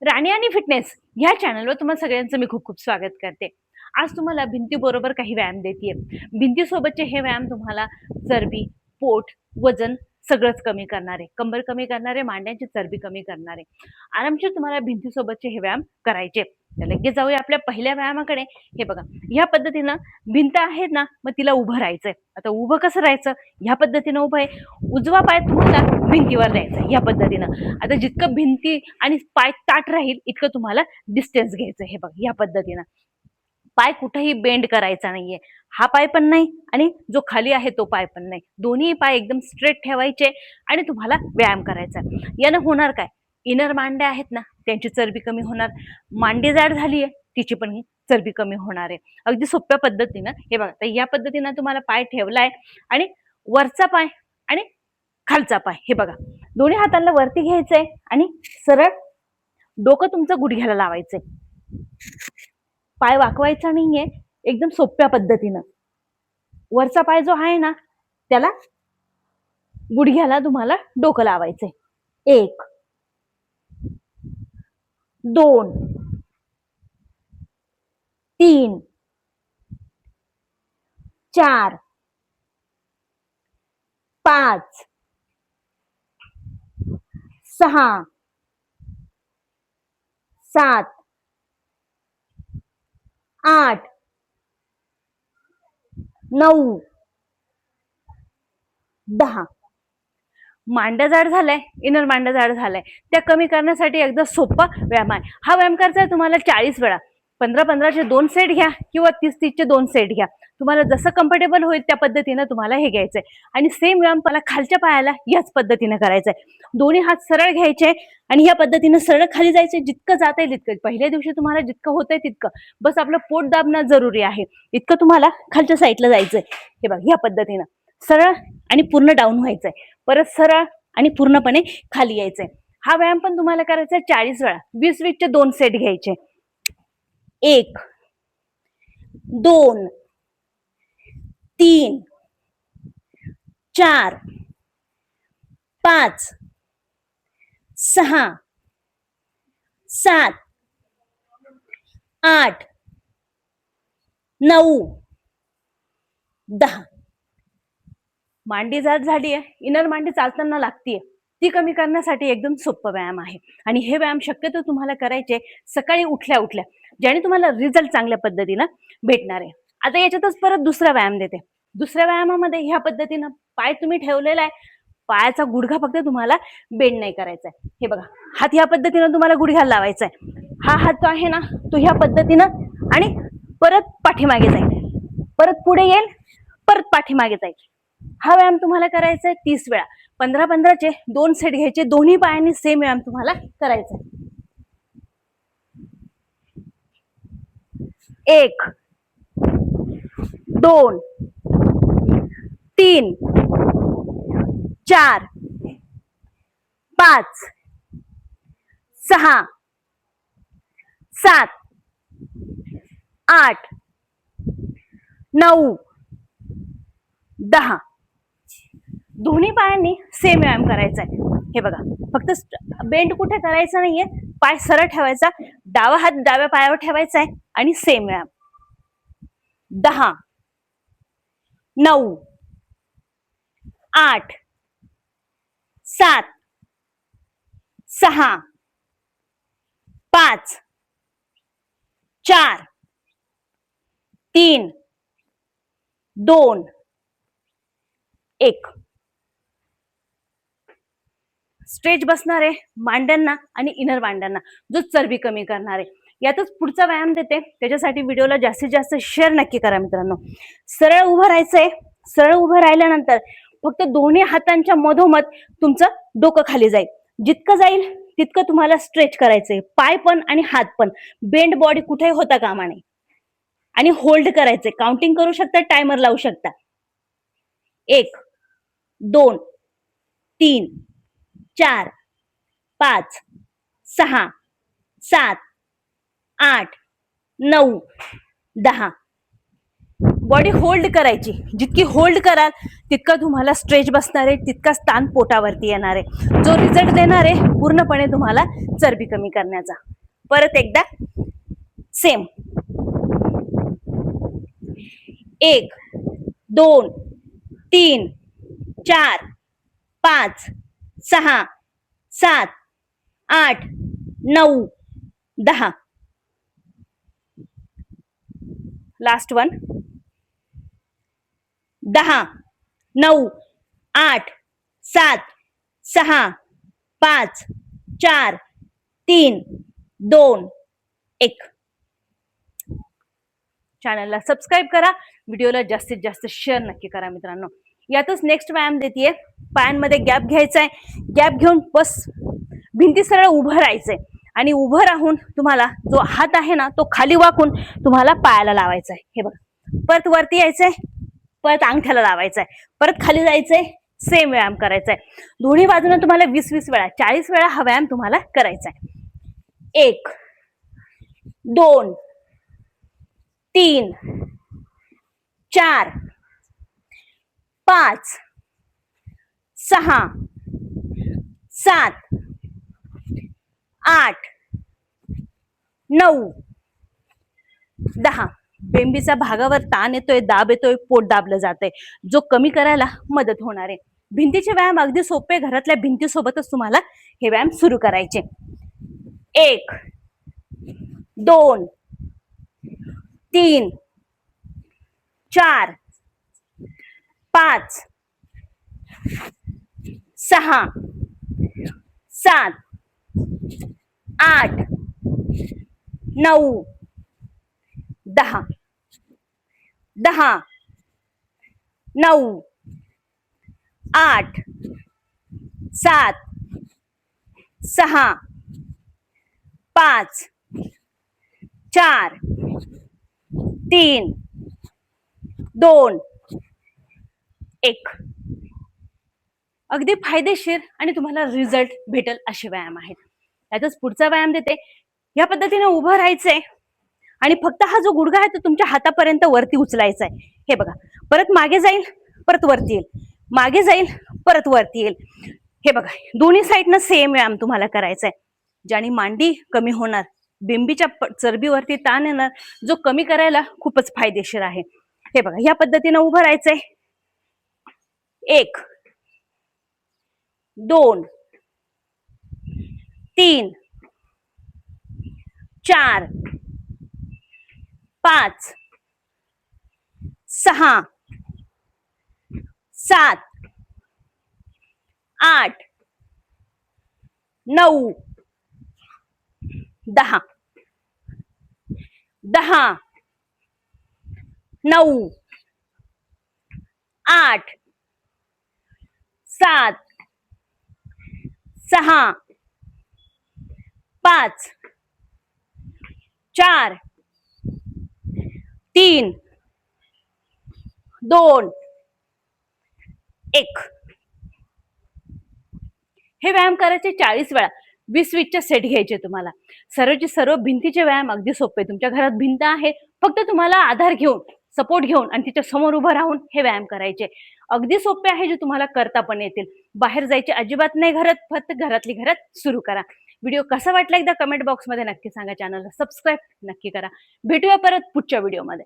राणी आणि फिटनेस ह्या चॅनलवर तुम्हाला सगळ्यांचं मी खूप खूप स्वागत करते. आज तुम्हाला भिंतीबरोबर काही व्यायाम देते. भिंतीसोबतचे हे व्यायाम तुम्हाला चरबी, पोट, वजन सगळंच कमी करणारे, कंबर कमी करणारे, मांड्यांची चरबी कमी करणारे. आरामशीर तुम्हाला भिंतीसोबतचे हे व्यायाम करायचे. तर लगेच जाऊया आपल्या पहिल्या व्यायामाकडे. हे बघा, ह्या पद्धतीनं भिंत आहेत ना, मग तिला उभं राहायचंय. आता उभं कसं राहायचं? ह्या पद्धतीनं उभं आहे. उजवा पाय तुम्हाला भिंतीवर द्यायचा ह्या पद्धतीनं. आता जितकं भिंती आणि पाय ताट राहील इतकं तुम्हाला डिस्टन्स घ्यायचं. हे बघ या पद्धतीनं पाय कुठेही बेंड करायचा नाहीये. हा पाय पण नाही आणि जो खाली आहे तो पाय पण नाही. दोन्ही पाय एकदम स्ट्रेट ठेवायचे आणि तुम्हाला व्यायाम करायचा. यानं होणार काय? इनर मांड्या आहेत ना, त्यांची चरबी कमी होणार. मांडी जाड झाली आहे, तिची पण चरबी कमी होणार आहे. अगदी सोप्या पद्धतीनं. हे बघा, तर या पद्धतीनं तुम्हाला पाय ठेवलाय आणि वरचा पाय आणि खालचा पाय हे बघा, दोन्ही हातांना वरती घ्यायचंय आणि सरळ डोकं तुमचं गुडघ्याला लावायचंय. पाय वाकवायचा नाहीये, एकदम सोप्या पद्धतीनं. वरचा पाय जो आहे ना, त्याला गुडघ्याला तुम्हाला डोकं लावायचंय. 1 2 3 4 5 6 7 8 9 10. मांड्या जाड झालाय, इनर मांड्या जाड झालाय, त्या कमी करण्यासाठी एकदा सोपा व्यायाम आहे. हा व्यायाम करायचा आहे तुम्हाला 40 वेळा. 15-15चे 2 सेट घ्या किंवा 30-30चे 2 सेट घ्या. तुम्हाला जसं कम्फर्टेबल होईल त्या पद्धतीनं तुम्हाला हे घ्यायचंय. आणि सेम व्यायाम मला खालच्या पायाला याच पद्धतीनं करायचंय. दोन्ही हात सरळ घ्यायचे आणि ह्या पद्धतीनं सरळ खाली जायचे. जितकं जाता येईल तितकं. पहिल्या दिवशी तुम्हाला जितकं होतंय तितकं. बस आपलं पोट दाबणं जरुरी आहे. इतकं तुम्हाला खालच्या साईडला जायचंय. हे बघ ह्या पद्धतीनं सरळ आणि पूर्ण डाऊन व्हायचंय. परत सरळ आणि पूर्णपणे खाली यायचंय. हा व्यायाम पण तुम्हाला करायचा 40 वेळा. 20-20चे 2 सेट घ्यायचे. 1 2 3 4 5 6 7 8 9 10. मांडी जाड झाली आहे, इनर मांडी चालताना लागतीये, ती कमी करण्यासाठी एकदम सोपं व्यायाम आहे. आणि हे व्यायाम शक्यतो तुम्हाला करायचे सकाळी उठल्या उठल्या, ज्याने तुम्हाला रिझल्ट चांगल्या पद्धतीनं भेटणार आहे. आता याच्यातच परत दुसरा व्यायाम देते. दुसऱ्या व्यायामामध्ये ह्या पद्धतीनं पाय तुम्ही ठेवलेला आहे, पायाचा गुडघा फक्त तुम्हाला बेंड नाही करायचा आहे. हे बघा, हात ह्या पद्धतीनं तुम्हाला गुडघ्याला लावायचा आहे. हा हात जो आहे ना, तो ह्या पद्धतीनं आणि परत पाठीमागे जाईल, परत पुढे येईल, परत पाठीमागे जाईल. हा व्यायाम तुम्हाला करायचा आहे 30 वेळा. 15-15चे 2 सेट घ्यायचे. दोन्ही पायांनी सेम व्यायाम तुम्हाला करायचा आहे. 1 2 3 4 5 6 7 8 9 10. दोन्ही पायांनी सेम व्यायाम करायचा आहे. हे बघा, फक्त बेंड कुठे करायचा नाहीये, पाय सरळ ठेवायचा, डावा हात डाव्या पायावर ठेवायचा आहे आणि सेम व्यायाम. 10 9 8 7 6 5 4 3 2 1. स्ट्रेच बसणार आहे मांड्यांना आणि इनर मांड्यांना, जो चरबी कमी करणार आहे. यातच पुढचा व्यायाम देते, त्याच्यासाठी व्हिडिओला जास्तीत जास्त शेअर नक्की करा मित्रांनो. सरळ उभं राहायचंय. सरळ उभं राहिल्यानंतर फक्त दोन्ही हातांच्या मधोमध तुमचं डोकं खाली जाईल. जितकं जाईल तितकं तुम्हाला स्ट्रेच करायचंय. पाय पण आणि हात पण. बेंड बॉडी कुठेही होता कामा नये. आणि होल्ड करायचंय. काउंटिंग करू शकता, टायमर लावू शकता. 1 2 3 4 5 6 7 8 9 10. बॉडी होल्ड करायची. जितकी होल्ड कराल तितका तुम्हाला स्ट्रेच बसणार आहे, तितकाच ताण पोटावरती येणार आहे, जो रिझल्ट देणार आहे पूर्णपणे तुम्हाला चरबी कमी करण्याचा. परत एकदा सेम. 1 2 3 4 5 6 7 8 9 10. Last one. 10 9 8 7 6 5 4 3 2 1. चॅनलला सबस्क्राईब करा, व्हिडिओला जास्तीत जास्त शेअर नक्की करा मित्रांनो. यातच नेक्स्ट व्यायाम देतीये. पायांमध्ये गॅप घ्यायचा आहे. गॅप घेऊन बस भिंती सरळ उभं राहायचंय आणि उभं राहून तुम्हाला जो हात आहे ना तो खाली वाकून तुम्हाला पायाला लावायचा आहे. हे बघा, परत वरती यायचंय, परत अंगठ्याला लावायचंय, परत खाली जायचंय. सेम व्यायाम करायचा आहे. दोन्ही बाजूने तुम्हाला 20-20 वेळा 40 वेळा हा व्यायाम तुम्हाला करायचा आहे. 1 2 3 4 5 6 7 8 9 10. बेंबीचा भागावर ताण येतोय, दाब येतोय, पोट दाबलं जातंय, जो कमी करायला मदत होणार आहे. भिंतीचे व्यायाम अगदी सोपे. घरातल्या भिंतीसोबतच तुम्हाला हे व्यायाम सुरू करायचे. 1 2 3 4 5 6 7 8 9 10. 10 9 8 7 6 5 4 3 2 1. अगदी फायदेशीर आणि तुम्हाला रिझल्ट भेटेल असे व्यायाम आहेत. यातच पुढचा व्यायाम देते. या पद्धतीने उभं राहायचंय आणि फक्त हा जो गुडघा आहे तो तुमच्या हातापर्यंत वरती उचलायचा आहे. हे बघा, परत मागे जाईल, परत वरती येईल, मागे जाईल, परत वरती येईल. हे बघा, दोन्ही साईडनं सेम व्यायाम तुम्हाला करायचा आहे, ज्याने मांडी कमी होणार, बिंबीच्या चरबीवरती ताण येणार, जो कमी करायला खूपच फायदेशीर आहे. हे बघा, या पद्धतीनं उभं राहायचंय. 1 2 3 4 5 6 7 8 9 10. 10 9 8 7 6 5 4 3 2 1. हे व्यायाम करायचे 40 वेळा. 20-20चे सेट घ्यायचे तुम्हाला. सर्वचे सर्व भिंतीचे व्यायाम अगदी सोपे. तुमच्या घरात भिंत आहे, फक्त तुम्हाला आधार घेऊन, सपोर्ट घेऊन आणि तिच्या समोर उभं राहून हे व्यायाम करायचे. अगदी सोपे आहे, जे तुम्हाला करता पण येतील. बाहेर जायचे अजिबात नाही, फक्त घरातली घरात सुरू करा. व्हिडिओ कसा वाटला एकदा कमेंट बॉक्समध्ये नक्की सांगा. चॅनलला सबस्क्राईब नक्की करा. भेटूया परत पुढच्या व्हिडिओमध्ये.